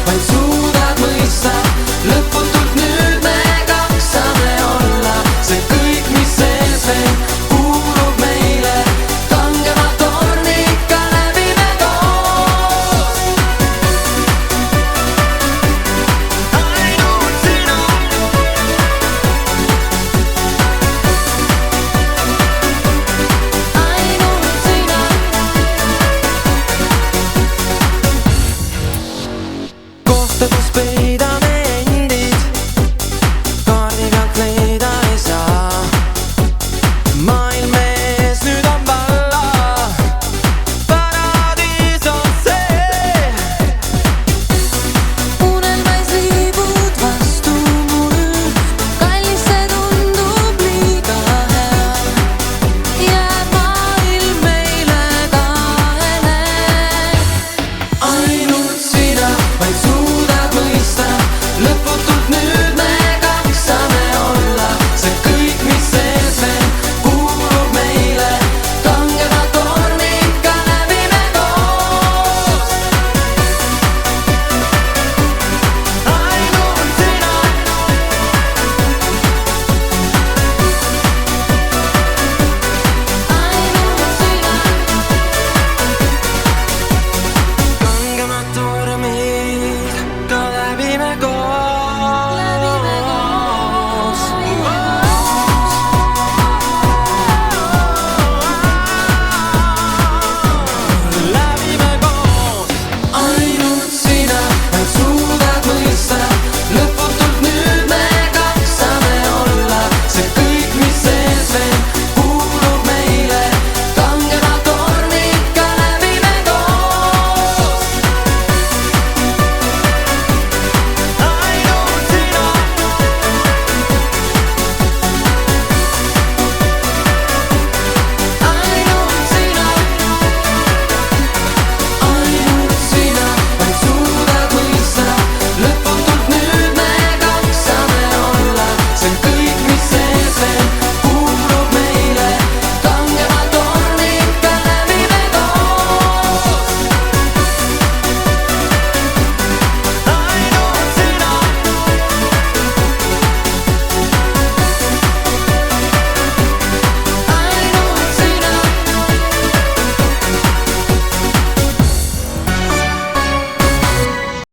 vaid suudad mõista. Lõputult nüüd me kaks saame olla, see kõik, mis sees veel kuulub meile. Kangemat tormi ikka läbime koos. Ainult sina. Ainult sina. Kohtades peidame endid, kaardi pealt leida ei saa. Maailm ees nüüd on valla, paradiis on see. Unelmais liibud vastu mul, kallis see tundub liiga hea. Jääb maailm meile kahele. Ainult sina, vaid suudad